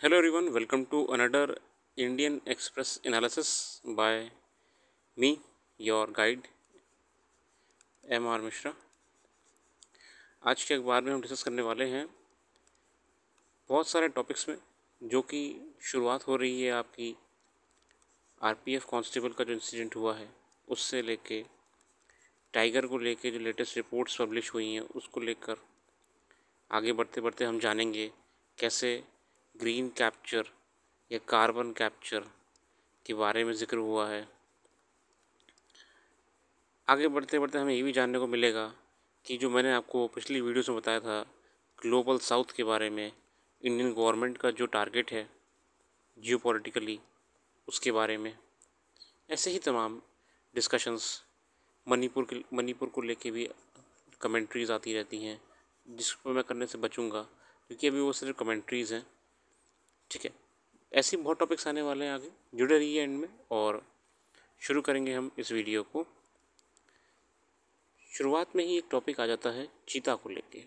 Hello everyone, welcome to another Indian Express analysis by me, your guide M.R. Mishra. आज के अखबार में हम डिस्कस करने वाले हैं बहुत सारे टॉपिक्स में, जो कि शुरुआत हो रही है आपकी आरपीएफ कांस्टेबल का जो इंसिडेंट हुआ है उससे लेके टाइगर को लेके जो लेटेस्ट रिपोर्ट्स पब्लिश हुई हैं उसको लेकर आगे बढ़ते बढ़ते हम जानेंगे कैसे ग्रीन कैप्चर या कार्बन कैप्चर के बारे में ज़िक्र हुआ है। आगे बढ़ते बढ़ते हमें ये भी जानने को मिलेगा कि जो मैंने आपको पिछली वीडियोस में बताया था ग्लोबल साउथ के बारे में, इंडियन गवर्नमेंट का जो टारगेट है जियोपॉलिटिकली उसके बारे में, ऐसे ही तमाम डिस्कशंस मणिपुर को लेके भी कमेंट्रीज़ आती रहती हैं, जिसको मैं करने से बचूंगा क्योंकि अभी वो सिर्फ कमेंट्रीज़ हैं। ठीक है, ऐसे बहुत टॉपिक्स आने वाले हैं, आगे जुड़े रहिए एंड में। और शुरू करेंगे हम इस वीडियो को। शुरुआत में ही एक टॉपिक आ जाता है चीता को लेके।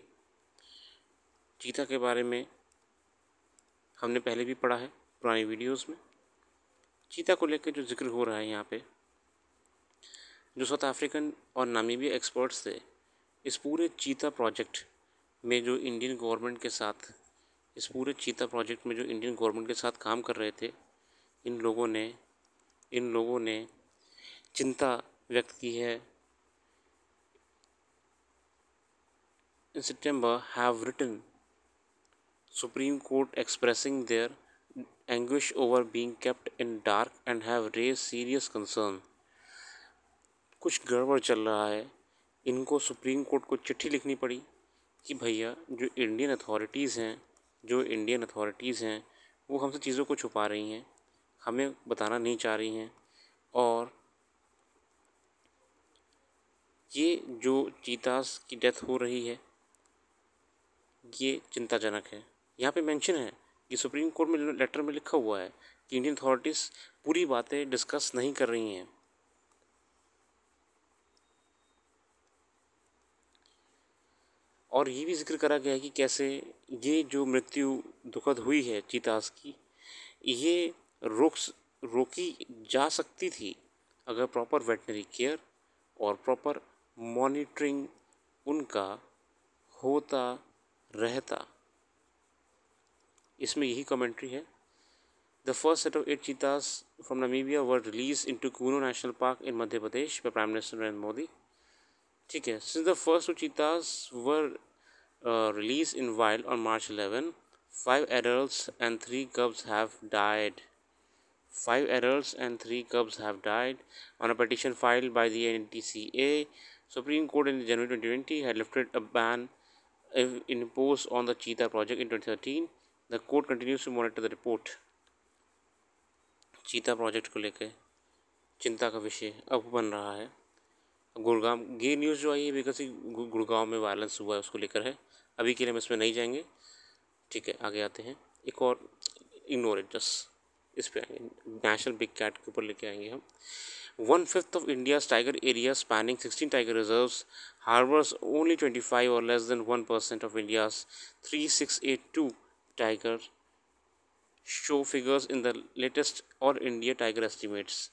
चीता के बारे में हमने पहले भी पढ़ा है पुरानी वीडियोस में। चीता को लेकर जो जिक्र हो रहा है यहाँ पे, जो साउथ अफ्रीकन और नामीबिया एक्सपर्ट्स थे इस पूरे चीता प्रोजेक्ट में, जो इंडियन गवर्नमेंट के साथ काम कर रहे थे, इन लोगों ने चिंता व्यक्त की है। In September have written Supreme Court expressing their anguish over being kept in dark and have raised serious concern। कुछ गड़बड़ चल रहा है, इनको सुप्रीम कोर्ट को चिट्ठी लिखनी पड़ी कि भैया जो इंडियन अथॉरिटीज़ हैं वो हमसे चीज़ों को छुपा रही हैं, हमें बताना नहीं चाह रही हैं, और ये जो चीतास की डेथ हो रही है ये चिंताजनक है। यहाँ पे मेंशन है कि सुप्रीम कोर्ट में लेटर में लिखा हुआ है कि इंडियन अथॉरिटीज़ पूरी बातें डिस्कस नहीं कर रही हैं। और ये भी जिक्र करा गया है कि कैसे ये जो मृत्यु दुखद हुई है चीतास की, ये रोकी जा सकती थी अगर प्रॉपर वेटनरी केयर और प्रॉपर मॉनिटरिंग उनका होता रहता। इसमें यही कमेंट्री है। The first set of 8 cheetahs from Namibia were released into Kuno National Park in Madhya Pradesh by Prime Minister Narendra Modi। ठीक है, since the first 2 cheetahs were released in wild on March 11, 5 adults and 3 cubs have died। 5 adults and 3 cubs have died on a petition filed by the NTCA। Supreme Court in January 2020 had lifted a ban imposed on the cheetah project in 2013। The court continues to monitor the report। चीता project को लेकर चिंता का विषय अब बन रहा है। गुड़गांव ये न्यूज़ जो आई है बिकॉज गुड़गांव में वायलेंस हुआ है उसको लेकर है। अभी के लिए हम इसमें नहीं जाएंगे। ठीक है, आगे आते हैं। एक और इग्नोर इट, जस्ट इस पे आएंगे, नेशनल बिग कैट के ऊपर लेके आएंगे हम। 1/5 of India's tiger area spanning 16 tiger reserves harbors only 25 or less than 1% of India's 3682 tiger show figures in the latest और इंडिया टाइगर एस्टिमेट्स।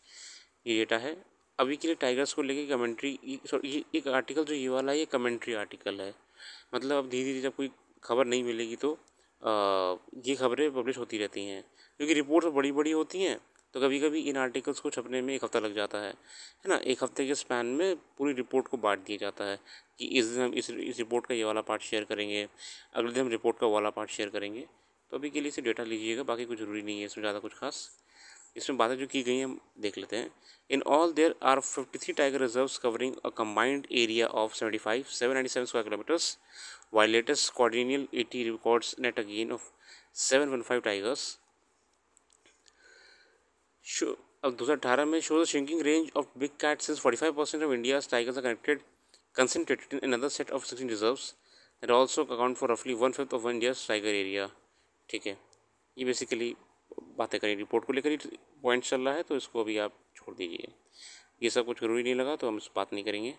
ये डेटा है अभी के लिए टाइगर्स को लेके कमेंट्री। ये एक आर्टिकल जो ये वाला है ये कमेंट्री आर्टिकल है, मतलब अब धीरे धीरे जब कोई खबर नहीं मिलेगी तो ये खबरें पब्लिश होती रहती हैं, क्योंकि रिपोर्ट्स बड़ी बड़ी होती हैं तो कभी कभी इन आर्टिकल्स को छपने में 1 हफ़्ता लग जाता है ना। 1 हफ़्ते के स्पैन में पूरी रिपोर्ट को बांट दिया जाता है कि इस दिन हम इस रिपोर्ट का ये वाला पार्ट शेयर करेंगे, अगले दिन हम रिपोर्ट का वाला पार्ट शेयर करेंगे। तो अभी के लिए इसे डेटा लीजिएगा, बाकी कुछ ज़रूरी नहीं है इसमें ज़्यादा कुछ खास। इसमें बातें जो की गई हैं हम देख लेते हैं। In all there are 53 tiger reserves covering a combined area of 797 square kilometres, while latest quadrennial 80 records net a gain of 715 tigers. अब 2018 में shows a shrinking range of big cats since 45% of India's tigers are concentrated in another set of 16 reserves that also account for roughly 1/5 of India's tiger area। ठीक है, ये basically बातें करें report को लेकर ही point चल रहा है, तो इसको अभी आप छोड़ दीजिए, ये सब कुछ ज़रूरी नहीं लगा तो हम इस बात नहीं करेंगे।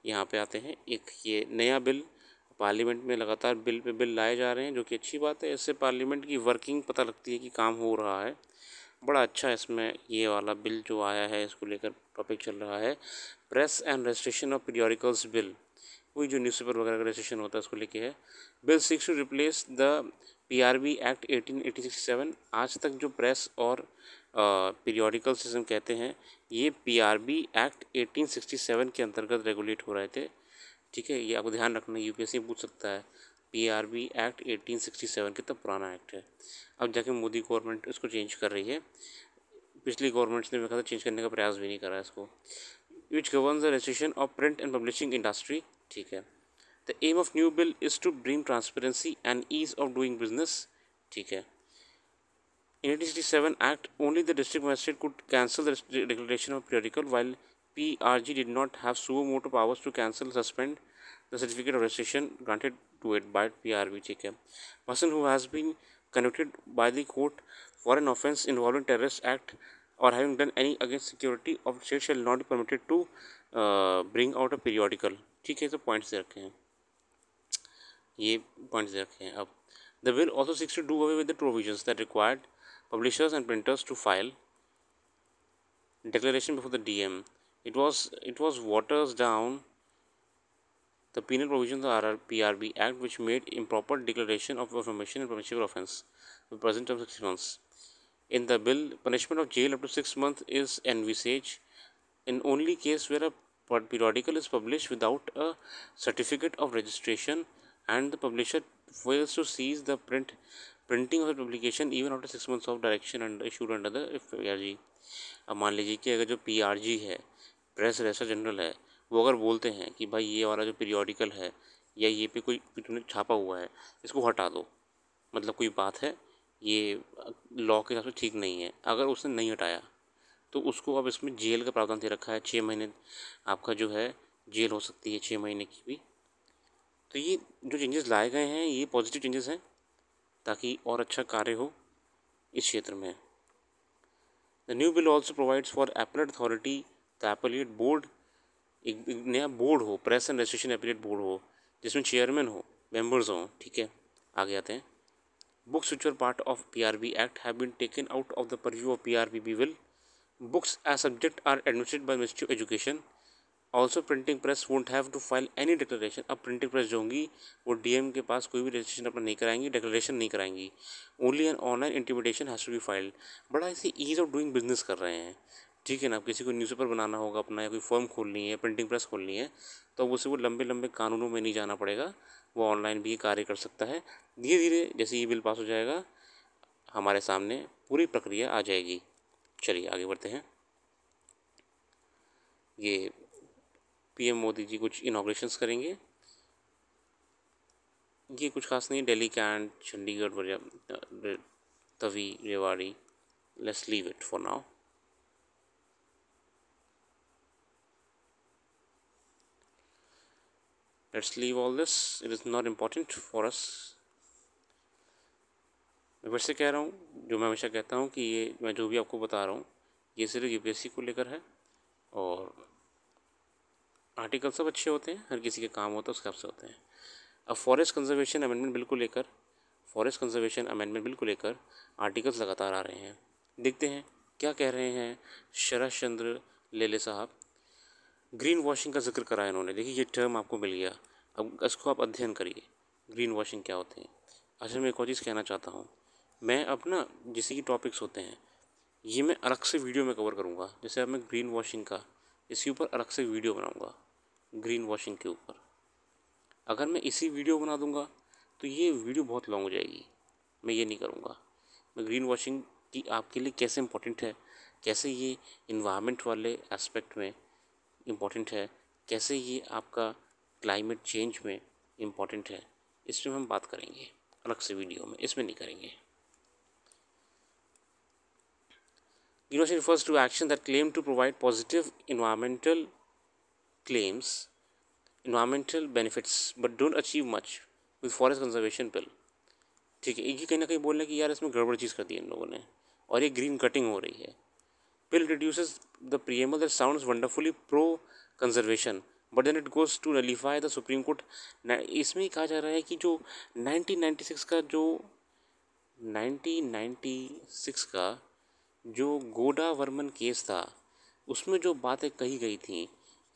यहाँ पे आते हैं, एक ये नया बिल पार्लियामेंट में लगातार बिल पे बिल लाए जा रहे हैं, जो कि अच्छी बात है। इससे पार्लियामेंट की वर्किंग पता लगती है कि काम हो रहा है। बड़ा अच्छा इसमें ये वाला बिल जो आया है, इसको लेकर टॉपिक चल रहा है, press and registration of periodicals bill. वही जो न्यूज़पेपर वगैरह का रजिस्ट्रेशन होता है उसको लेके है। Bill seeks to replace the PRB act 1867। आज तक जो प्रेस और पीरियोडिकल सिस्टम कहते हैं, ये पीआरबी एक्ट 1867 के अंतर्गत रेगुलेट हो रहे थे। ठीक है, ये आपको ध्यान रखना, यूपीएससी पूछ सकता है। पीआरबी एक्ट 1867 कितना पुराना एक्ट है। अब जाके मोदी गवर्नमेंट इसको चेंज कर रही है। पिछली गवर्नमेंट्स ने मेरे चेंज करने का प्रयास भी नहीं करा इसको। Which governs the registration of print and publishing industry. ठीक है। The aim of new bill is to bring transparency and ease of doing business. ठीक है। In 1867 Act, only the district magistrate could cancel the declaration of periodical, while PRG did not have suo motu powers to cancel, suspend the certificate of registration granted to it by PRB. ठीक है। Person who has been convicted by the court for an offence involving terrorist act or having done any against security of state shall not be permitted to bring out a periodical। ठीक है, तो points दे रखे हैं, ये points दे रखे हैं। अब the bill also seeks to do away with the provisions that required publishers and printers to file declaration before the DM. It was waters down the penal provisions of the PRB Act, which made improper declaration of information and punishable offence with present term 6 months. In the bill, punishment of jail up to 6 months is envisaged in only case where a periodical is published without a certificate of registration and the publisher fails to cease the printing of the publication even after 6 months of direction and issued under the PRG। अब मान लीजिए कि अगर जो PRG है, press register general है, वो अगर बोलते हैं कि भाई ये वाला जो पीरियोडिकल है या ये पे कोई तुमने छापा हुआ है, इसको हटा दो, मतलब कोई बात है, ये लॉ के हिसाब से ठीक नहीं है, अगर उसने नहीं हटाया तो उसको अब इसमें जेल का प्रावधान दे रखा है। 6 महीने आपका जो है जेल हो सकती है, 6 महीने की भी। तो ये जो चेंजेस लाए गए हैं, ये पॉजिटिव चेंजेस हैं ताकि और अच्छा कार्य हो इस क्षेत्र में। The new bill also provides for appellate authority the appellate board. एक नया बोर्ड हो, press and registration appellate board हो, जिसमें चेयरमैन हो, मेंबर्स हों। ठीक है, आगे आते हैं। Books which are part of PRB act have been taken out of the purview of PRB bill. Books as subject are administered by Ministry of Education. Also printing press won't have to file any declaration। अब printing press जो होंगी वो DM के पास कोई भी registration अपना नहीं कराएंगी, डिक्लेरेशन नहीं कराएंगी। Only an online intimation has to be filed. बड़ा इसी ईज ऑफ डूइंग बिजनेस कर रहे हैं। ठीक है ना, किसी को न्यूज़पेपर बनाना होगा अपना, या कोई फर्म खोलनी है, प्रिंटिंग प्रेस खोलनी है, तो उसे वो लंबे लंबे कानूनों में नहीं जाना पड़ेगा, वो ऑनलाइन भी कार्य कर सकता है। धीरे धीरे जैसे ये बिल पास हो जाएगा, हमारे सामने पूरी प्रक्रिया आ जाएगी। चलिए आगे बढ़ते हैं। ये PM मोदी जी कुछ इनॉग्रेशंस करेंगे। ये कुछ खास नहीं, Delhi, cantt, Chandigarh, Tawi, Rewari. Let's leave it for now. Let's leave all this, it is not important for us. मैं फिर से कह रहा हूँ, जो मैं हमेशा कहता हूँ कि ये मैं जो भी आपको बता रहा हूँ, ये सिर्फ UPSC को लेकर है। और आर्टिकल सब अच्छे होते हैं, हर किसी के काम होता है उसके हिसाब से होते हैं। अब फॉरेस्ट कंजर्वेशन अमेंडमेंट बिल को लेकर आर्टिकल्स लगातार आ रहे हैं। देखते हैं क्या कह रहे हैं शरद चंद्र लेले साहब। ग्रीन वॉशिंग का जिक्र करा है इन्होंने। देखिए ये टर्म आपको मिल गया, अब इसको आप अध्ययन करिए, ग्रीन वॉशिंग क्या होते हैं। अच्छा, मैं एक और चीज़ कहना चाहता हूँ, मैं अपना जैसे कि टॉपिक्स होते हैं ये मैं अलग से वीडियो में कवर करूँगा। जैसे अब मैं ग्रीन वॉशिंग का, इसके ऊपर अलग से वीडियो बनाऊँगा, ग्रीन वॉशिंग के ऊपर। अगर मैं इसी वीडियो बना दूंगा तो ये वीडियो बहुत लॉन्ग हो जाएगी, मैं ये नहीं करूँगा। मैं ग्रीन वॉशिंग की आपके लिए कैसे इम्पोर्टेंट है, कैसे ये इन्वायरमेंट वाले एस्पेक्ट में इम्पोर्टेंट है, कैसे ये आपका क्लाइमेट चेंज में इम्पोर्टेंट है, इसमें हम बात करेंगे अलग से वीडियो में, इसमें नहीं करेंगे। Greenwashing refers to action that claim to provide positive environmental benefits but don't achieve much with forest conservation bill। ठीक है, ये कहीं ना कहीं बोल रहे हैं कि यार इसमें गड़बड़ चीज़ कर दी इन लोगों ने और ये ग्रीन कटिंग हो रही है। Bill reduces the preamble that sounds wonderfully pro conservation but then it goes to nullify the Supreme Court. इसमें कहा जा रहा है कि जो 1996 का जो 1996 का जो गोडा वर्मन केस था, उसमें जो बातें कही गई थी,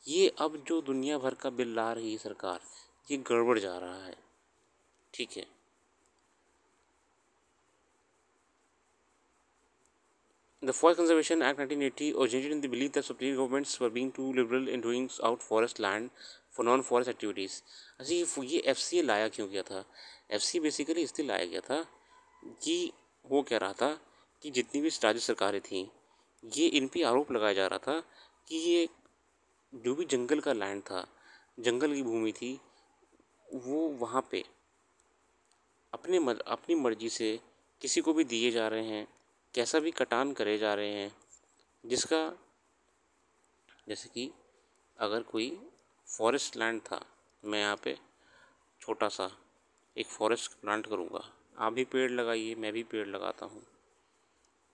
ये अब जो दुनिया भर का बिल ला रही है सरकार, ये गड़बड़ जा रहा है। ठीक है, The Forest Conservation Act 1980 originated in the belief that superior governments were being too liberal in doing out forest land for non-forest activities। अच्छा, ये FCA लाया क्यों गया था? FCA बेसिकली इसलिए लाया गया था कि वो कह रहा था कि जितनी भी राज्य सरकारें थीं, ये इन पे आरोप लगाया जा रहा था कि ये जो भी जंगल का लैंड था, जंगल की भूमि थी, वो वहाँ पे अपनी मर्जी से किसी को भी दिए जा रहे हैं, कैसा भी कटान करे जा रहे हैं, जिसका जैसे कि अगर कोई फॉरेस्ट लैंड था, मैं यहाँ पे छोटा सा एक फॉरेस्ट प्लांट करूँगा, आप भी पेड़ लगाइए, मैं भी पेड़ लगाता हूँ,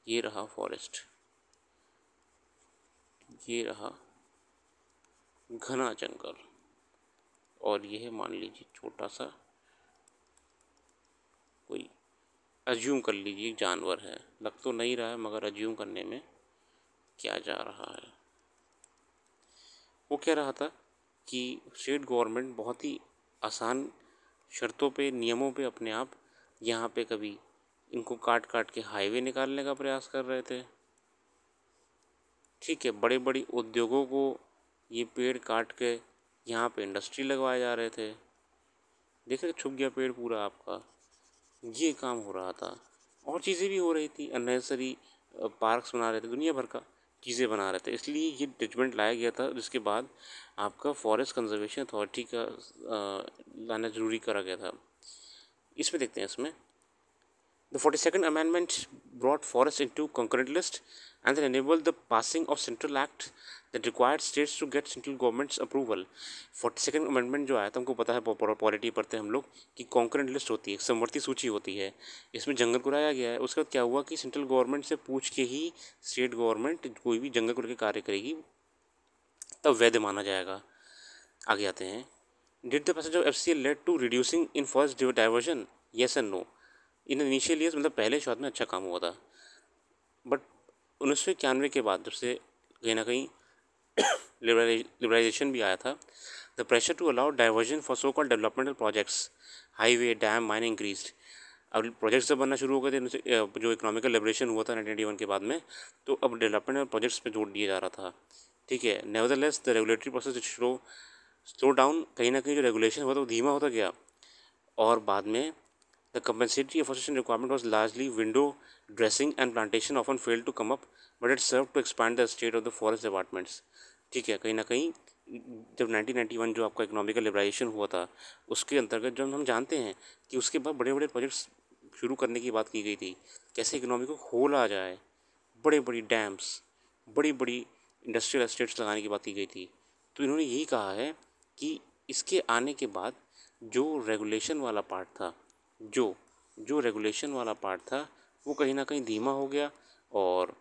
ये रहा फॉरेस्ट, ये रहा घना जंगल, और ये है मान लीजिए छोटा सा कोई, अज्यूम कर लीजिए जानवर है, लग तो नहीं रहा है मगर अज्यूम करने में क्या जा रहा है। वो कह रहा था कि स्टेट गवर्नमेंट बहुत ही आसान शर्तों पे, नियमों पे अपने आप यहाँ पे कभी इनको काट काट के हाईवे निकालने का प्रयास कर रहे थे। ठीक है, बड़े बड़े उद्योगों को ये पेड़ काट के यहाँ पे इंडस्ट्री लगवाए जा रहे थे। देख रहे, छुप गया पेड़ पूरा आपका, ये काम हो रहा था। और चीज़ें भी हो रही थी, अननेसेसरी पार्क्स बना रहे थे, दुनिया भर का चीज़ें बना रहे थे, इसलिए ये जजमेंट लाया गया था, जिसके बाद आपका फॉरेस्ट कंजर्वेशन अथॉरिटी का लाना ज़रूरी करा गया था। इसमें देखते हैं, इसमें The 42nd Amendment brought forests into concurrent list and then enabled the passing of Central Act that required states to get central government's approval। 42nd Amendment जो आया था, हमको पता है, पॉलिटी पढ़ते हैं हम लोग, कि कॉन्करेंट लिस्ट होती है, समवर्ती सूची होती है, इसमें जंगल को लाया गया है। उसके बाद क्या हुआ कि सेंट्रल गवर्नमेंट से पूछ के ही स्टेट गवर्नमेंट कोई भी जंगल को लेकर कार्य करेगी, तब वैध माना जाएगा। आगे आते हैं, did the passage of FCA led to reducing in forest diversion, yes and no. In initial years, मतलब पहले शुरुआत में अच्छा काम हुआ था, बट 1991 के बाद जब से कहीं ना कहीं लिबरलाइजेशन भी आया था, the pressure to allow diversion for so called developmental projects, highway, dam, mining increased. अब प्रोजेक्ट्स जब बनना शुरू हो गए थे, जो इकोनॉमिकल लिबरेशन हुआ था 1991 के बाद में, तो अब डेवलपमेंट प्रोजेक्ट्स पे जोर दिया जा रहा था। ठीक है, nevertheless the regulatory process slow down, कहीं ना कहीं जो रेगुलेशन हुआ था वो धीमा होता गया, और बाद में The compensatory afforestation requirement was largely window dressing and plantation often failed to come up, but it served to expand the state of the forest departments। ठीक है, कहीं ना कहीं जब 1991 जो आपका इकोनॉमिकल लिबराइजेशन हुआ था, उसके अंतर्गत जब हम जानते हैं कि उसके बाद बड़े बड़े प्रोजेक्ट्स शुरू करने की बात की गई थी, कैसे इकोनॉमी को खोला जाए, बड़े बड़ी डैम्स, बड़ी बड़ी इंडस्ट्रियल एस्टेट्स लगाने की बात की गई थी। तो इन्होंने यही कहा है कि इसके आने के बाद जो रेगुलेशन वाला पार्ट था, जो रेगुलेशन वाला पार्ट था, वो कहीं ना कहीं धीमा हो गया और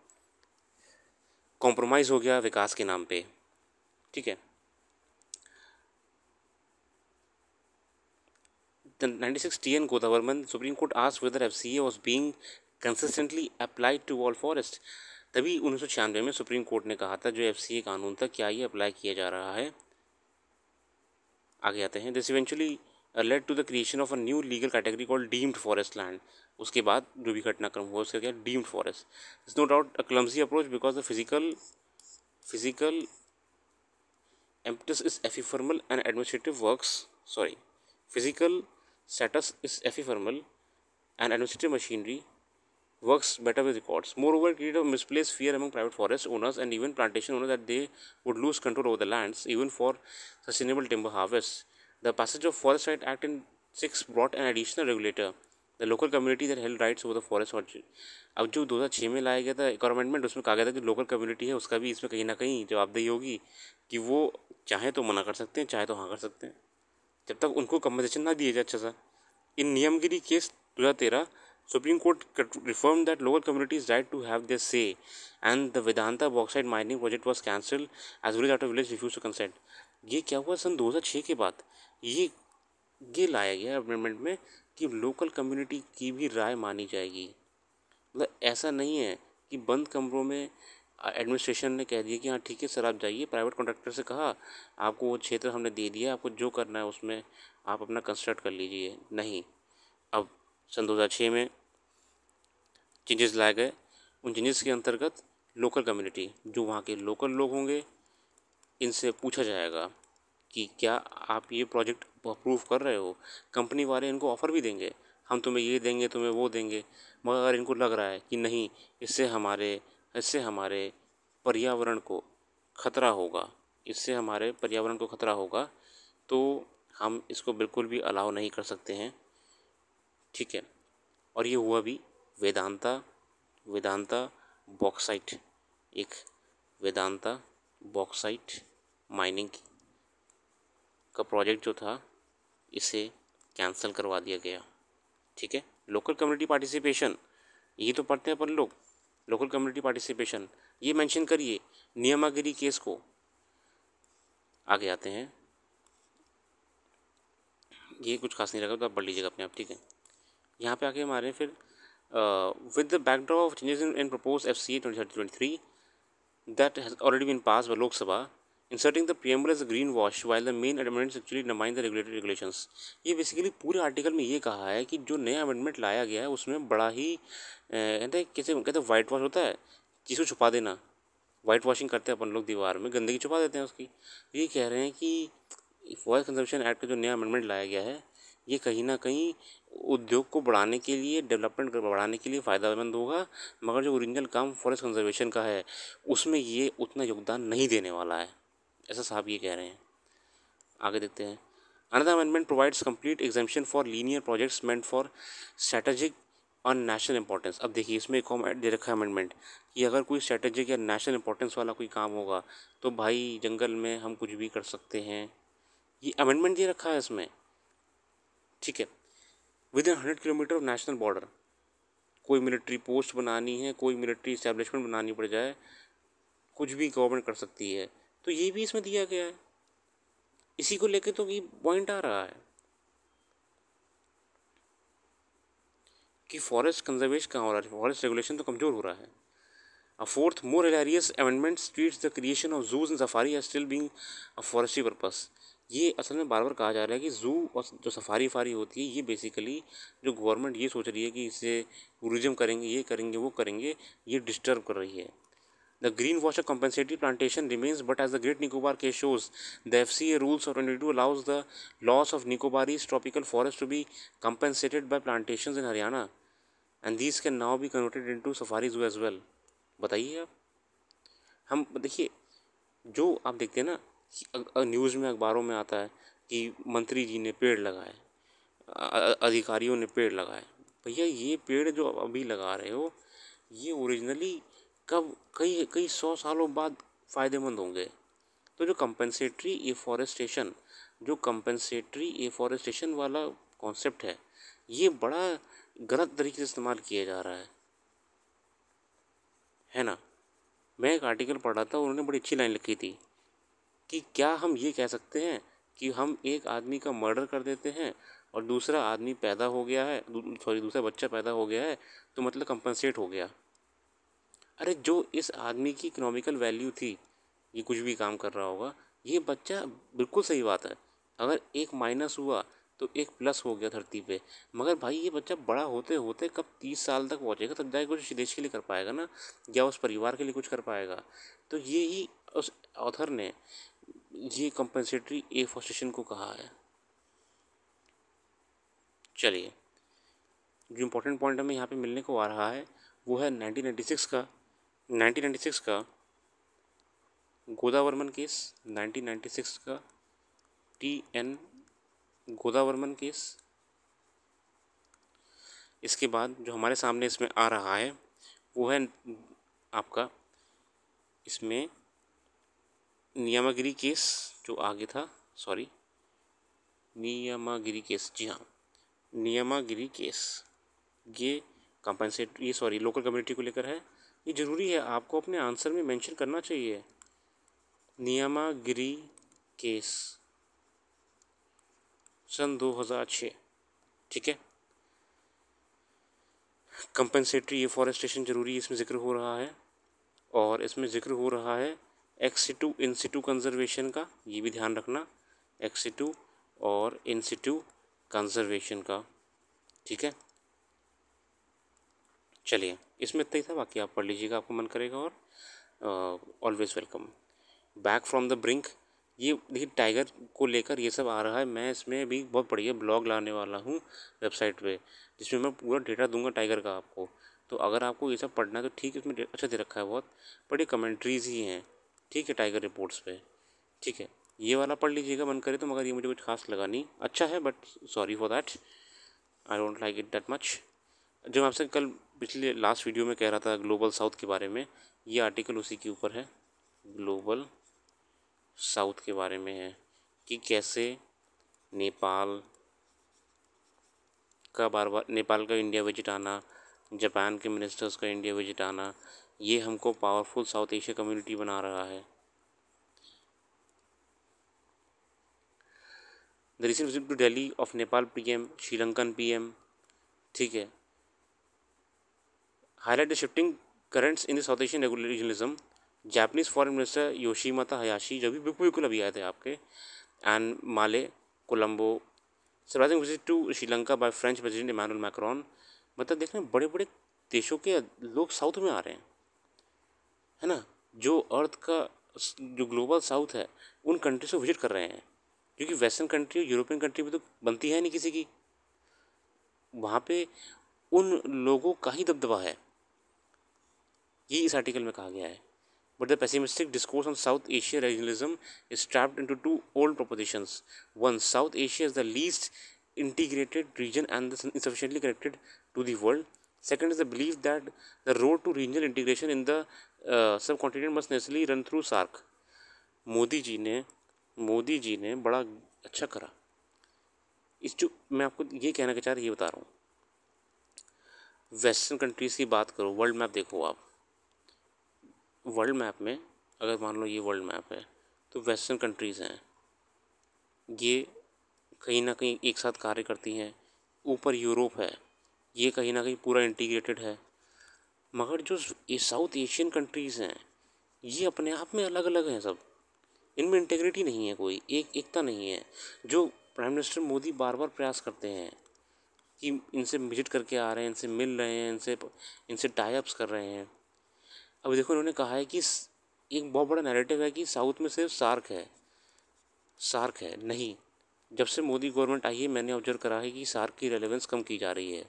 कॉम्प्रोमाइज़ हो गया विकास के नाम पे। ठीक है, 96 TN Godavarman, Supreme Court asked whether FCA was being consistently applied to all forest. तभी 1996 में सुप्रीम कोर्ट ने कहा था, जो FCA कानून था, क्या ये अप्लाई किया जा रहा है। आगे आते हैं, this eventually led to the creation of a new legal category called deemed forest land. उसके बाद जो भी घटनाक्रम हुआ उसका क्या, deemed forest. It's no doubt a clumsy approach because the physical empties is ephemeral and administrative works, sorry, physical status is ephemeral and administrative machinery works better with records. Moreover, it created a misplaced fear among private forest owners and even plantation owners that they would lose control over the lands even for sustainable timber harvest. The passage of Forest Right Act in 6 brought an additional regulator, the local community that held rights over the forest। अब जो 2006 में लाया गया था एक amendment, उसमें कहा गया था कि लोकल कम्युनिटी है, उसका भी इसमें कहीं ना कहीं जवाबदेही होगी कि वो चाहे तो मना कर सकते हैं, चाहे तो हाँ कर सकते हैं, जब तक उनको कंपनसेशन ना दिए जाए। अच्छा सा, इन Niyamgiri case 2013 Supreme Court confirmed that local communities' right to have their say, and the Vedanta bauxite mining project was cancelled as village after village refused to consent. ये क्या हुआ सन 2006 के बाद? ये ये लाया गया अमेंडमेंट में कि लोकल कम्युनिटी की भी राय मानी जाएगी। मतलब ऐसा नहीं है कि बंद कमरों में एडमिनिस्ट्रेशन ने कह दिया कि हाँ ठीक है सर आप जाइए, प्राइवेट कॉन्ट्रैक्टर से कहा आपको वो क्षेत्र हमने दे दिया, आपको जो करना है उसमें आप अपना कंस्ट्रक्ट कर लीजिए। नहीं, अब सन 2006 में चेंजेस लाए गए। उन चेंजेस के अंतर्गत लोकल कम्युनिटी, जो वहाँ के लोकल लोग होंगे, इनसे पूछा जाएगा कि क्या आप ये प्रोजेक्ट अप्रूव कर रहे हो। कंपनी वाले इनको ऑफ़र भी देंगे, हम तुम्हें ये देंगे, तुम्हें वो देंगे, मगर अगर इनको लग रहा है कि नहीं इससे हमारे पर्यावरण को खतरा होगा, तो हम इसको बिल्कुल भी अलाउ नहीं कर सकते हैं। ठीक है, और ये हुआ भी वेदांता बॉक्साइट, एक वेदांता बॉक्साइट माइनिंग का प्रोजेक्ट जो था इसे कैंसिल करवा दिया गया। ठीक है, लोकल कम्युनिटी पार्टिसिपेशन, ये तो पढ़ते हैं अपन लोग, लोकल कम्युनिटी पार्टिसिपेशन, ये मेंशन करिए नियमागिरी केस को। आगे आते हैं, ये कुछ खास नहीं लगा तो आप पढ़ लीजिएगा अपने आप। ठीक है, यहाँ पे आके हमारे फिर with the backdrop of changes in proposed FCA 2023 that has already been passed by Lok Sabha, inserting the preamble as a greenwash while the main amendments actually undermine the regulatory regulations। ये basically पूरे article में ये कहा है कि जो नया amendment लाया गया है उसमें बड़ा ही कहते वाइट वॉश होता है, जिसको छुपा देना, वाइट वॉशिंग करते हैं अपन लोग, दीवार में गंदगी छुपा देते हैं उसकी। ये कह रहे हैं कि फॉरेस्ट कंजर्वेशन एक्ट का जो नया अमेंडमेंट लाया गया है ये कहीं ना कहीं उद्योग को बढ़ाने के लिए, डेवलपमेंट को बढ़ाने के लिए फ़ायदेमंद होगा, मगर जो ओरिजिनल काम फॉरेस्ट कंजर्वेशन का है उसमें ये उतना योगदान नहीं देने वाला है, ऐसा साहब ये कह रहे हैं। आगे देखते हैं, another amendment provides complete exemption for linear projects meant for strategic on national importance. अब देखिए इसमें एक और दे रखा है अमेंडमेंट कि अगर कोई स्ट्रेटेजिक या नेशनल इंपॉर्टेंस वाला कोई काम होगा तो भाई जंगल में हम कुछ भी कर सकते हैं, ये अमेंडमेंट दे रखा है इसमें। ठीक है, with in 100 kilometre of national border, कोई मिलिट्री पोस्ट बनानी है, कोई मिलिट्री इस्टेब्लिशमेंट बनानी पड़ जाए, कुछ भी गवर्नमेंट कर सकती है, तो ये भी इसमें दिया गया है। इसी को लेके तो ये पॉइंट आ रहा है कि फॉरेस्ट कंजर्वेशन कहाँ हो रहा है, फॉरेस्ट रेगुलेशन तो कमज़ोर हो रहा है। A fourth, more hilarious amendment treats the creation of zoos and safari as still being a forestry purpose। ये असल में बार बार कहा जा रहा है कि जू और जो सफारी फारी होती है ये बेसिकली जो गवर्नमेंट ये सोच रही है कि इससे टूरिज्म करेंगे, ये करेंगे, वो करेंगे, ये डिस्टर्ब कर रही है। The green wash of compensatory plantation remains, but as the Great Nicobar case shows, the FCA rules of 22 allows the loss of Nicobarese tropical forest to be compensated by plantations in Haryana, and these can now be converted into safari zoo as well। बताइए आप, हम देखिए जो आप देखते हैं ना news में, अखबारों में आता है कि मंत्री जी ने पेड़ लगाए, अधिकारियों ने पेड़ लगाए। भैया ये पेड़ जो अभी लगा रहे हो ये ओरिजिनली कब कई कई 100 सालों बाद फ़ायदेमंद होंगे। तो जो कंपनसेटरी एफॉरेस्टेशन वाला कॉन्सेप्ट है ये बड़ा गलत तरीके से इस्तेमाल किया जा रहा है ना। मैं एक आर्टिकल पढ़ रहा था, उन्होंने बड़ी अच्छी लाइन लिखी थी कि क्या हम ये कह सकते हैं कि हम एक आदमी का मर्डर कर देते हैं और दूसरा आदमी पैदा हो गया है, दूसरा बच्चा पैदा हो गया है तो मतलब कंपनसेट हो गया। अरे जो इस आदमी की इकोनॉमिकल वैल्यू थी, ये कुछ भी काम कर रहा होगा, ये बच्चा, बिल्कुल सही बात है, अगर एक माइनस हुआ तो एक प्लस हो गया धरती पे, मगर भाई ये बच्चा बड़ा होते होते कब 30 साल तक पहुँचेगा, तब जाके कुछ देश के लिए कर पाएगा ना, या उस परिवार के लिए कुछ कर पाएगा। तो ये ही उस ऑथर ने ये कंपनसेटरी एफॉरेस्टेशन को कहा है। चलिए, जो इम्पोर्टेंट पॉइंट हमें यहाँ पे मिलने को आ रहा है वो है 1996 का गोदावर्मन केस, 1996 का TN गोदावर्मन केस। इसके बाद जो हमारे सामने इसमें आ रहा है वो है आपका इसमें नियमागिरी केस, जो आगे था, सॉरी नियमागिरी केस, जी हाँ नियमागिरी केस, ये कंपनसेटरी, सॉरी लोकल कम्युनिटी को लेकर है। ये ज़रूरी है, आपको अपने आंसर में मेंशन करना चाहिए। नियमागिरी केस सन 2006, ठीक है। कंपनसेटरी एफॉरेस्टेशन ज़रूरी, इसमें ज़िक्र हो रहा है, और इसमें ज़िक्र हो रहा है एक्स सिटू इन सिटू कंजर्वेशन का, ये भी ध्यान रखना, एक्स सिटू और इन सिटू कंजर्वेशन का, ठीक है। चलिए, इसमें इतना ही था, बाकी आप पढ़ लीजिएगा, आपको मन करेगा। और always welcome back from the brink, ये देखिए टाइगर को लेकर ये सब आ रहा है। मैं इसमें भी बहुत बढ़िया ब्लॉग लाने वाला हूँ वेबसाइट पे, जिसमें मैं पूरा डेटा दूंगा टाइगर का आपको। तो अगर आपको ये सब पढ़ना है तो ठीक है, इसमें अच्छा दे रखा है बहुत, बट ये कमेंट्रीज़ ही हैं, ठीक है, टाइगर रिपोर्ट्स पे, ठीक है। ये वाला पढ़ लीजिएगा मन करे तो, मगर ये मुझे कुछ खास लगा नहीं, अच्छा है but sorry for that, I don't like it that much. जो मैं आपसे कल पिछले लास्ट वीडियो में कह रहा था ग्लोबल साउथ के बारे में, ये आर्टिकल उसी के ऊपर है, ग्लोबल साउथ के बारे में है, कि कैसे नेपाल नेपाल का इंडिया विजिट आना, जापान के मिनिस्टर्स का इंडिया विजिट आना, ये हमको पावरफुल साउथ एशिया कम्युनिटी बना रहा है। The recent visit to Delhi of Nepal PM, Sri Lankan PM, ठीक है, highlight the shifting currents in the South Asian regionalism. Japanese foreign minister Yoshimasa Hayashi, जो भी बिल्कुल अभी आए थे आपके, and Male Colombo, surprising visit to Sri Lanka by French president Emmanuel Macron. मतलब देखना, बड़े बड़े देशों के लोग साउथ में आ रहे हैं, है ना, जो अर्थ का जो ग्लोबल साउथ है उन कंट्रीज को विजिट कर रहे हैं, क्योंकि वेस्टर्न कंट्री यूरोपियन कंट्री में तो बनती है नहीं किसी की, वहाँ पे उन लोगों का ही दबदबा है, ये इस आर्टिकल में कहा गया है। But the pessimistic discourse on South Asia regionalism is trapped into two old propositions. One, South Asia is the least integrated region and insufficiently connected to the world. Second is the belief that the road to regional integration in the subcontinent must necessarily run through SAARC. Modi ji ने बड़ा अच्छा करा। इस जो मैं आपको ये कहना चाह रहा, ये बता रहा हूँ, वेस्टर्न कंट्रीज़ की बात करो, वर्ल्ड मैप देखो आप, वर्ल्ड मैप में अगर मान लो ये वर्ल्ड मैप है तो वेस्टर्न कंट्रीज़ हैं, ये कहीं ना कहीं एक साथ कार्य करती हैं। ऊपर यूरोप है, ये कहीं ना कहीं पूरा इंटीग्रेटेड है। मगर जो ये साउथ एशियन कंट्रीज़ हैं, ये अपने आप में अलग अलग हैं सब, इनमें इंटीग्रिटी नहीं है, कोई एकता नहीं है, जो प्राइम मिनिस्टर मोदी बार बार प्रयास करते हैं कि इनसे विजिट करके आ रहे हैं, इनसे मिल रहे हैं, इनसे टाई अप्स कर रहे हैं। अभी देखो, इन्होंने कहा है कि एक बहुत बड़ा नैरेटिव है कि साउथ में सिर्फ सार्क है नहीं, जब से मोदी गवर्नमेंट आई है मैंने ऑब्जर्व करा है कि सार्क की रेलेवेंस कम की जा रही है,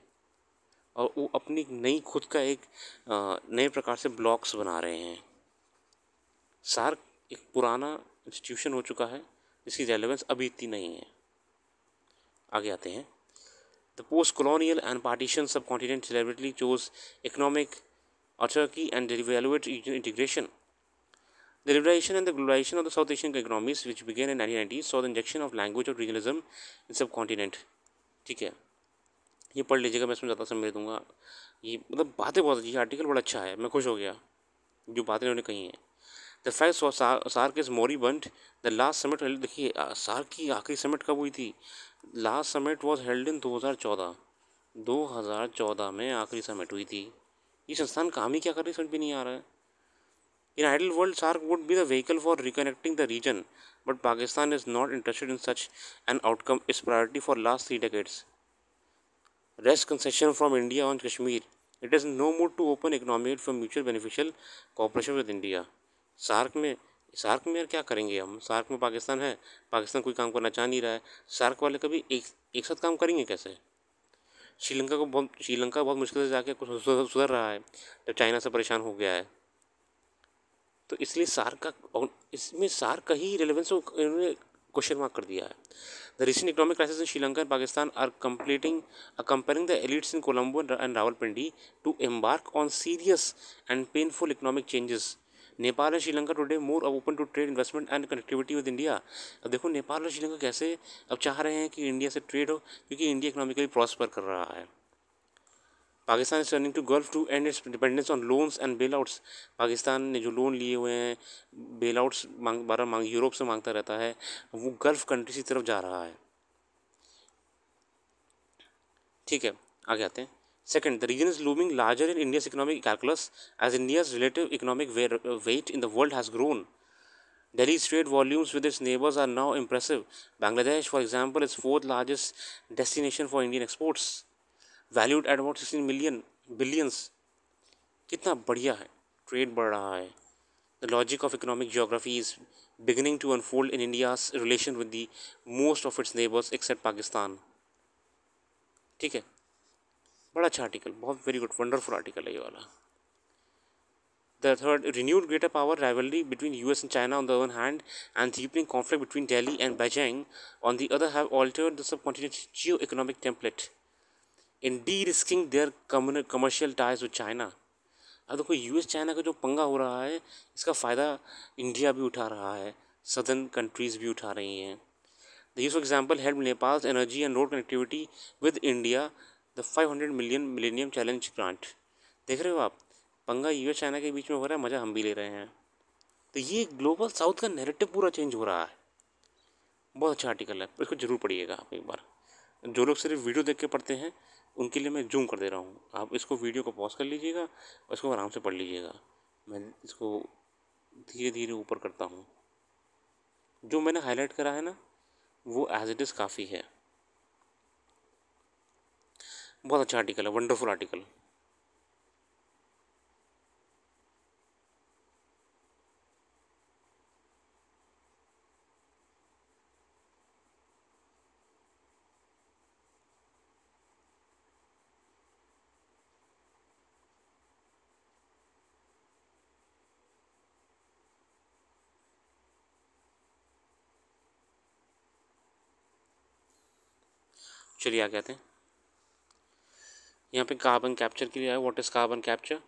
और वो अपनी नई खुद का एक नए प्रकार से ब्लॉक्स बना रहे हैं। सार्क एक पुराना इंस्टीट्यूशन हो चुका है, जिसकी रेलेवेंस अभी इतनी नहीं है। आगे आते हैं। The post colonial and partition subcontinent deliberately chose economic autarky and evaluate regional integration. The liberalization and the globalization of the South Asian economies, which began in 1990s, saw the injection of language of regionalism in subcontinent. ठीक है, ये पढ़ लीजिएगा, मैं इसमें ज़्यादा समय दूंगा। ये मतलब बातें बहुत अच्छी, आर्टिकल बड़ा अच्छा है, मैं खुश हो गया जो बातें उन्होंने कही हैं। The fact SAARC is moribund, the last summit, देखिए सार्क की आखिरी समिट कब हुई थी? Last summit was held in 2014 में आखिरी समिट हुई थी। ये संस्थान काम ही क्या कर रही समझ भी नहीं आ रहा है। In ideal world SAARC would be the vehicle for reconnecting the region, but Pakistan is not interested in such an outcome, is priority for last 3 decades. Rest concession from India on Kashmir. It is no mood to open economic for mutual beneficial cooperation with India. SAARC में यार क्या करेंगे हम? SAARC में पाकिस्तान है, पाकिस्तान कोई काम करना चाह नहीं रहा है, सार्क वाले कभी एक साथ काम करेंगे कैसे? श्रीलंका बहुत मुश्किल से जाके कुछ सुधर रहा है जब चाइना से परेशान हो गया है। तो इसलिए इसमें सार्क का ही रिलेवेंस इन्होंने क्वेश्चन मार्क कर दिया है। The recent economic crisis in Sri Lanka and Pakistan are comparing the elites in Colombo and Rawalpindi to embark on serious and painful economic changes. Nepal and Sri Lanka today more open to trade, investment and connectivity with India. अब देखो नेपाल और श्रीलंका कैसे अब चाह रहे हैं कि India से ट्रेड हो, क्योंकि इंडिया इकोनॉमिकली प्रॉस्पर कर रहा है। Pakistan is turning to Gulf to end its dependence on loans and bail outs. Pakistan ने जो लोन लिए हुए हैं, बेल आउट्स मांग यूरोप से मांगता रहता है, वो गल्फ कंट्रीज की तरफ जा रहा है। ठीक है, आगे आते हैं। Second, the region is looming larger in India's economic calculus as India's relative economic weight in the world has grown. Delhi's trade volumes with its neighbors are now impressive. Bangladesh, for example, is fourth largest destination for Indian exports, valued at about 16 million billions. कितना बढ़िया है, trade बढ़ रहा है। The logic of economic geography is beginning to unfold in India's relation with the most of its neighbors except Pakistan. ठीक है, बड़ा अच्छा आर्टिकल, बहुत वेरी गुड वंडरफुल आर्टिकल है ये वाला। The third, renewed greater power rivalry between US and China on the one hand and deepening conflict between Delhi and Beijing on the other have altered the subcontinent's geo-economic template in de-risking their commercial ties with China. अब देखो US China का जो पंगा हो रहा है, इसका फ़ायदा इंडिया भी उठा रहा है, सदर्न कंट्रीज़ भी उठा रही हैं। The use of example helped Nepal's energy and road connectivity with India, the 500 million Millennium Challenge grant. देख रहे हो आप, पंगा यूएस चाइना के बीच में हो रहा है, मज़ा हम भी ले रहे हैं। तो ये ग्लोबल साउथ का नैरेटिव पूरा चेंज हो रहा है। बहुत अच्छा आर्टिकल है, इसको जरूर पढ़िएगा आप एक बार। जो लोग सिर्फ वीडियो देख के पढ़ते हैं उनके लिए मैं जूम कर दे रहा हूँ, आप इसको वीडियो को पॉज कर लीजिएगा और इसको आराम से पढ़ लीजिएगा। मैं इसको धीरे धीरे ऊपर करता हूँ। जो मैंने हाईलाइट करा है ना, वो एज इट इज़ काफ़ी है। बहुत अच्छा आर्टिकल है, वंडरफुल आर्टिकल। चलिए आगे आते हैं। यहाँ पे कार्बन कैप्चर के लिए है। What is carbon capture?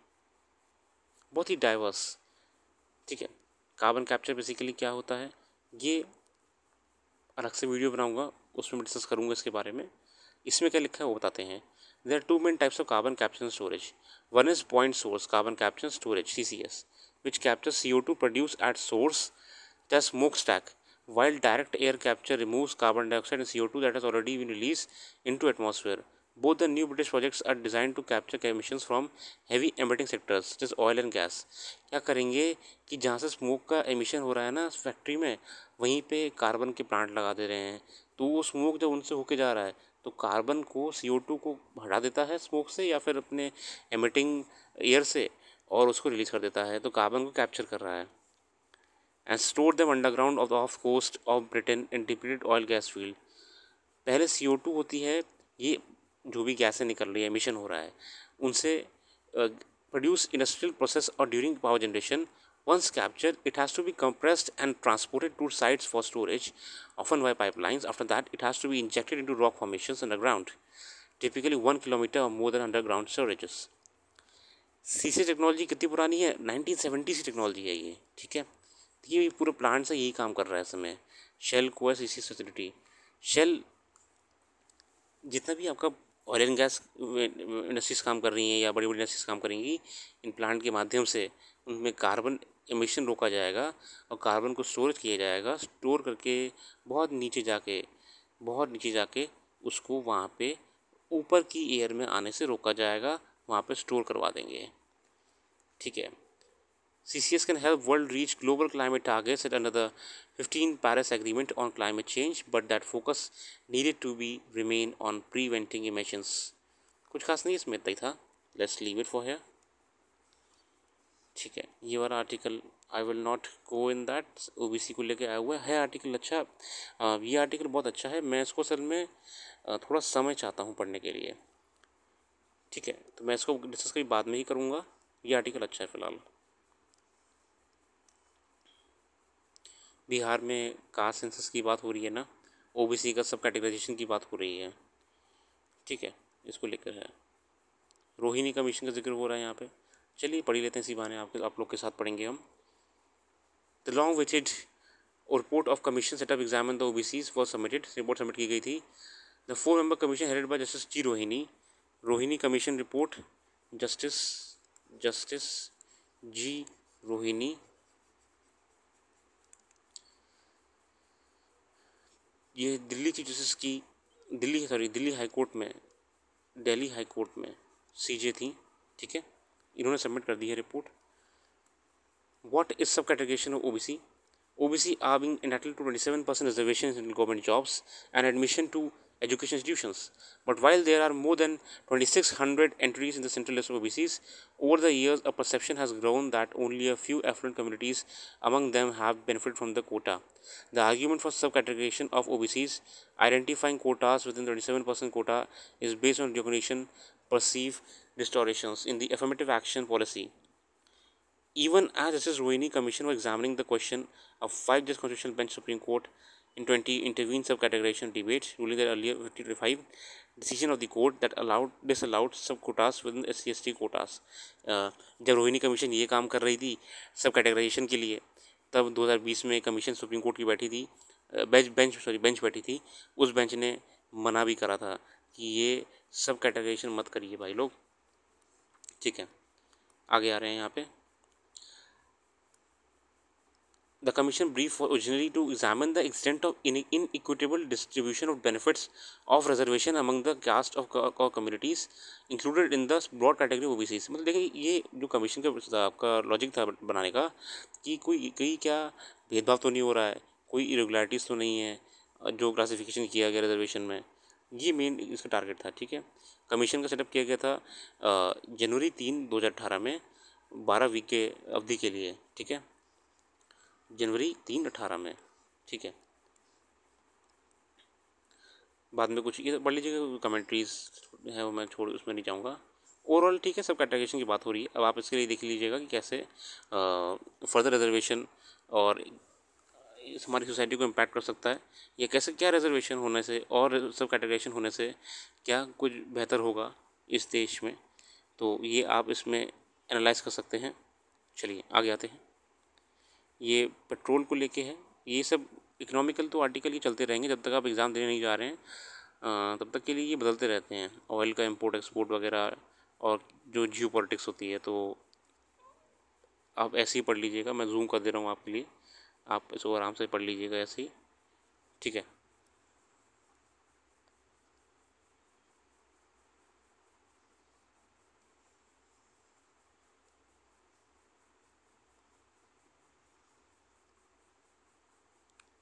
बहुत ही डाइवर्स। ठीक है, कार्बन कैप्चर बेसिकली क्या होता है, ये अलग से वीडियो बनाऊंगा, उसमें मैं डिस्कस करूंगा इसके बारे में। इसमें क्या लिखा है वो बताते हैं। There are two main types of carbon capture and storage. One is point source carbon capture and storage (CCS), which captures CO2 produced at source, the smokestack, while direct air capture removes carbon dioxide and CO2 that has already been released into atmosphere. Both the new British projects are designed to capture emissions from heavy emitting sectors such as oil and gas. क्या करेंगे कि जहाँ से smoke का emission हो रहा है ना फैक्ट्री में, वहीं पे कार्बन के प्लांट लगा दे रहे हैं। तो वो स्मोक जब उनसे होके जा रहा है तो कार्बन को, CO2 को हटा देता है स्मोक से या फिर अपने एमिटिंग एयर से, और उसको रिलीज़ कर देता है। तो कार्बन को कैप्चर कर रहा है and store them underground off the off coast of Britain in depleted oil gas field. पहले CO2 होती है, ये जो भी गैसें निकल रही है, एमिशन हो रहा है, उनसे प्रोड्यूस इंडस्ट्रियल प्रोसेस और during power generation. Once captured, it has to be compressed and transported to sites for storage, often by pipelines. After that, it has to be injected into rock formations underground, typically 1 kilometer or more than underground storages. CCS technology कितनी पुरानी है? 1970 की technology है ये। ठीक है, ये पूरे प्लांट से यही काम कर रहा है इस समय। शेल को है CCS फैसिलिटी। शेल जितना भी आपका ऑयल एंड गैस इंडस्ट्रीज काम कर रही हैं या बड़ी बड़ी इंडस्ट्रीज काम करेंगी, इन प्लांट के माध्यम से उनमें कार्बन एमिशन रोका जाएगा और कार्बन को स्टोरेज किया जाएगा। स्टोर करके बहुत नीचे जाके उसको वहाँ पे ऊपर की एयर में आने से रोका जाएगा, वहाँ पे स्टोर करवा देंगे। ठीक है, CCS can help world reach global climate targets set under the 15 Paris Agreement on climate change, but that focus needed to be remain on preventing emissions. कुछ खास नहीं इसमें, इतना ही था। Let's leave it for here. ठीक है, ये वाला article I will not go in that. OBC को लेके आया हुआ है आर्टिकल। अच्छा, ये आर्टिकल बहुत अच्छा है। मैं इसको असल में थोड़ा समय चाहता हूँ पढ़ने के लिए। ठीक है, तो मैं इसको डिस्कस कभी बाद में ही करूँगा। ये आर्टिकल अच्छा है फ़िलहाल। बिहार में कास्ट सेंसस की बात हो रही है ना, OBC का सब कैटेगराइजेशन की बात हो रही है। ठीक है, इसको लेकर है। रोहिणी कमीशन का जिक्र हो रहा है यहाँ पे। चलिए पढ़ लेते हैं इसी बहाने, आप लोग के साथ पढ़ेंगे हम। The long waited report of commission setup examine the OBCs was submitted. Report submit की गई थी। The 4 member commission headed by justice G. Rohini Rohini commission report, justice justice G Rohini, ये दिल्ली चीफ जस्टिस की दिल्ली हाई कोर्ट में, दिल्ली हाई कोर्ट में सीजे थी, ठीक है। इन्होंने सबमिट कर दी है report. What is sub categorisation of OBC? OBC are being entitled to 27% reservations in government jobs and admission to education institutions. But while there are more than 2,600 entries in the central list of OBCs, over the years a perception has grown that only a few affluent communities among them have benefited from the quota. The argument for subcategorization of OBCs, identifying quotas within the 27% quota, is based on recognition perceived distortions in the affirmative action policy. Even as Justice Rohini Commission was examining the question, a 5-judge constitutional bench Supreme Court in 20 intervened subcategorization debate, ruling that earlier 55 decision of the court that disallowed sub quotas within SC/ST quotas. जब Rohini commission ये काम कर रही थी सब categorisation के लिए, तब 2020 में कमीशन सुप्रीम कोर्ट की बैठी थी, बेंच बैठी थी। उस बेंच ने मना भी करा था कि ये सब कैटेगराइजेशन मत करिए भाई लोग, ठीक है। आगे आ रहे हैं यहाँ पे। The commission brief was originally to examine the extent of inequitable distribution of benefits of reservation among the caste of communities included in the broad category of OBCs। मतलब देखिए ये जो कमीशन का आपका लॉजिक था बनाने का कि कोई क्या भेदभाव तो नहीं हो रहा है, कोई इरेगुलरिटीज़ तो नहीं है जो क्लासिफिकेशन किया गया रिजर्वेशन में, ये मेन इसका टारगेट था, ठीक है। कमीशन का सेटअप किया गया था जनवरी 3, 2018 में 12 वीक के अवधि के लिए, ठीक है, जनवरी 3, 2018 में, ठीक है। बाद में कुछ ये पढ़ लीजिएगा, कमेंट्रीज है वो मैं छोड़ उसमें नहीं जाऊँगा। ओवरऑल ठीक है, सब कैटेगराइजेशन की बात हो रही है। अब आप इसके लिए देख लीजिएगा कि कैसे फर्दर रिजर्वेशन और हमारी सोसाइटी को इम्पैक्ट कर सकता है, या कैसे क्या रिजर्वेशन होने से और सब कैटेगराइजेशन होने से क्या कुछ बेहतर होगा इस देश में, तो ये आप इसमें एनालाइज कर सकते हैं। चलिए आगे आते हैं। ये पेट्रोल को लेके है, ये सब इकोनॉमिकल तो आर्टिकल ये चलते रहेंगे जब तक आप एग्ज़ाम देने नहीं जा रहे हैं, तब तक के लिए ये बदलते रहते हैं, ऑयल का इंपोर्ट एक्सपोर्ट वगैरह और जो जियो पॉलिटिक्स होती है, तो आप ऐसे ही पढ़ लीजिएगा। मैं जूम कर दे रहा हूँ आपके लिए, आप इसको आराम से पढ़ लीजिएगा ऐसे ही, ठीक है।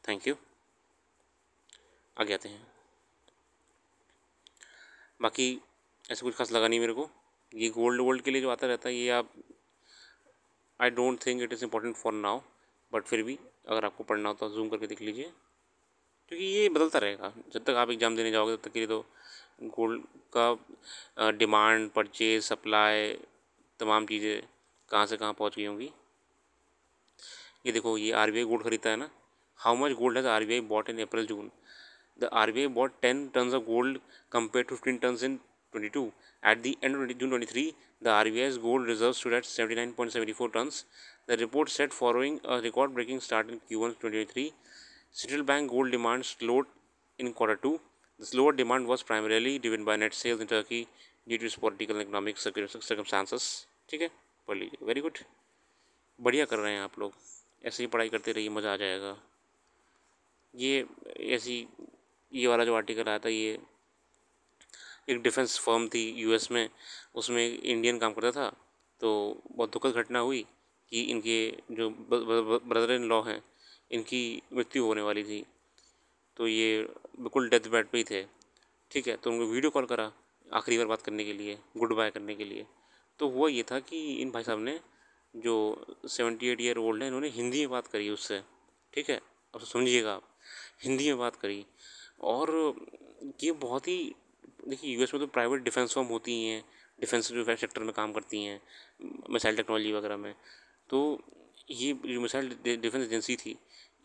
Thank you. आगे आते हैं। बाकी ऐसा कुछ खास लगा नहीं मेरे को। ये गोल्ड के लिए जो आता रहता है ये आप, I don't think it is important for now, but फिर भी अगर आपको पढ़ना हो तो जूम करके देख लीजिए, क्योंकि ये बदलता रहेगा जब तक आप एग्ज़ाम देने जाओगे तब तक के लिए। तो गोल्ड का डिमांड, परचेज, सप्लाई, तमाम चीज़ें कहाँ से कहाँ पहुँच गई होंगी। ये देखो, ये आरबीआई गोल्ड खरीदता है ना। How much gold has RBI bought in April June? The RBI bought 10 tons of gold compared to 15 tons in 22. At the end of June 23, the RBI's gold reserves stood at 79.74 tons. The report said following a record-breaking start in Q1 2023, central bank gold demand slowed in Q2. The slower demand was primarily driven by net sales in Turkey due to its political and economic circumstances. ठीक है, पढ़ लीजिए। Very good, बढ़िया कर रहे हैं आप लोग, ऐसे ही पढ़ाई करते रहिए, मज़ा आ जाएगा। ये ऐसी ये वाला जो आर्टिकल आया था, ये एक डिफेंस फर्म थी यूएस में, उसमें इंडियन काम करता था, तो बहुत दुखद घटना हुई कि इनके जो ब्रदर इन लॉ हैं, इनकी मृत्यु होने वाली थी। तो ये बिल्कुल डेथ बेड पे ही थे, ठीक है। तो उनको वीडियो कॉल करा आखिरी बार बात करने के लिए, गुड बाय करने के लिए। तो हुआ ये था कि इन भाई साहब ने, जो 78 ईयर ओल्ड है, इन्होंने हिंदी में बात करी उससे, ठीक है। अब समझिएगा आप, हिंदी में बात करी। और ये बहुत ही, देखिए यूएस में तो प्राइवेट डिफेंस फर्म होती ही हैं, डिफेंस जो सेक्टर में काम करती हैं, मिसाइल टेक्नोलॉजी वगैरह में। तो ये जो मिसाइल डिफेंस एजेंसी थी,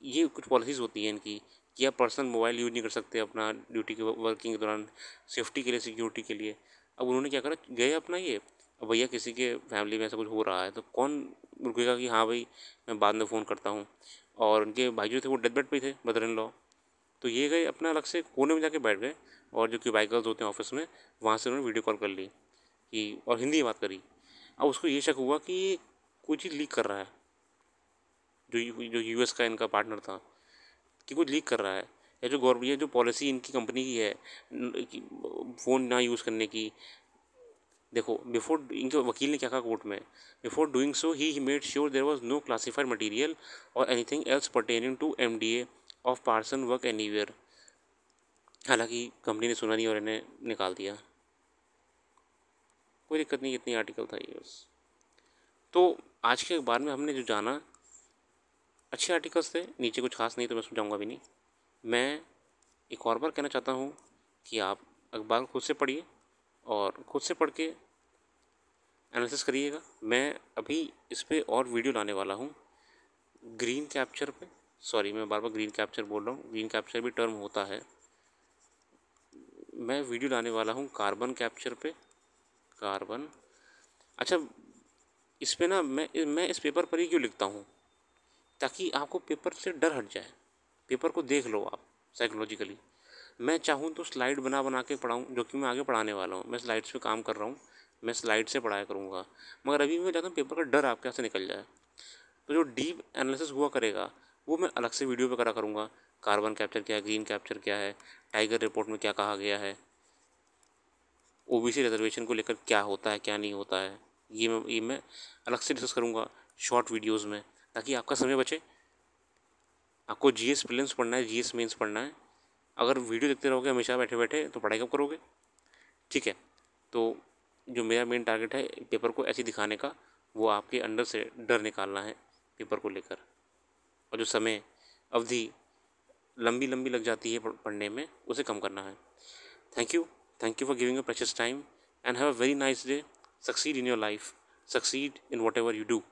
ये कुछ पॉलिसीज़ होती हैं इनकी कि आप पर्सनल मोबाइल यूज़ नहीं कर सकते अपना ड्यूटी के वर्किंग के दौरान, सेफ्टी के लिए, सिक्योरिटी के लिए। अब उन्होंने क्या करा, गए अपना ये, अब भैया किसी के फैमिली में ऐसा कुछ हो रहा है तो कौन रुकेगा कि हाँ भाई मैं बाद में फ़ोन करता हूँ। और उनके भाई जो थे वो डेथ बेड पे थे, ब्रदर इन लॉ, तो ये गए अपना अलग से कोने में जाके बैठ गए और जो क्यूबाइकल्स होते हैं ऑफिस में, वहाँ से उन्होंने वीडियो कॉल कर ली कि और हिंदी में बात करी। अब उसको ये शक हुआ कि ये कोई चीज़ लीक कर रहा है, जो यूएस का इनका पार्टनर था, कि कुछ लीक कर रहा है, या जो गवर्नमेंट, ये जो पॉलिसी इनकी कंपनी की है फ़ोन ना यूज़ करने की। देखो बिफोर, इनके वकील ने क्या कहा कोर्ट में, before doing so he made sure there was no classified material और anything else pertaining to MDA of parson work anywhere. हालांकि कंपनी ने सुना नहीं और इन्हें निकाल दिया। कोई दिक्कत नहीं, इतनी आर्टिकल था ये बस। तो आज के अखबार में हमने जो जाना, अच्छे आर्टिकल्स थे, नीचे कुछ खास नहीं तो मैं समझाऊंगा भी नहीं। मैं एक और बार कहना चाहता हूँ कि आप अखबार खुद से पढ़िए और खुद से पढ़ के एनालिसिस करिएगा। मैं अभी इस पर और वीडियो लाने वाला हूँ ग्रीन कैप्चर पे। सॉरी, मैं बार बार ग्रीन कैप्चर बोल रहा हूँ, ग्रीन कैप्चर भी टर्म होता है। मैं वीडियो लाने वाला हूँ कार्बन कैप्चर पे, कार्बन। अच्छा, इस पे ना मैं इस पेपर पर ही क्यों लिखता हूँ, ताकि आपको पेपर से डर हट जाए, पेपर को देख लो आप साइकोलॉजिकली। मैं चाहूँ तो स्लाइड बना बना के पढ़ाऊँ, जो कि मैं आगे पढ़ाने वाला हूँ। मैं स्लाइड्स पे काम कर रहा हूँ, मैं स्लाइड से पढ़ाया करूँगा, मगर अभी मैं चाहता हूँ पेपर का डर आपके यहाँ से निकल जाए। तो जो डीप एनालिसिस हुआ करेगा वो मैं अलग से वीडियो पे करा करूँगा। कार्बन कैप्चर क्या है, ग्रीन कैप्चर क्या है, टाइगर रिपोर्ट में क्या कहा गया है, ओबीसी रिजर्वेशन को लेकर क्या होता है क्या नहीं होता है, ये मैं अलग से डिस्कस करूँगा शॉर्ट वीडियोज़ में, ताकि आपका समय बचे। आपको जीएस प्रीलिम्स पढ़ना है, जीएस मेंस पढ़ना है, अगर वीडियो देखते रहोगे हमेशा बैठे बैठे तो पढ़ाई कब करोगे। ठीक है, तो जो मेरा मेन टारगेट है पेपर को ऐसे दिखाने का, वो आपके अंदर से डर निकालना है पेपर को लेकर। और जो समय अवधि लंबी लंबी लग जाती है पढ़ने में, उसे कम करना है। Thank you, thank you for giving a precious time and have a very nice day. Succeed in your life, succeed in what ever you do.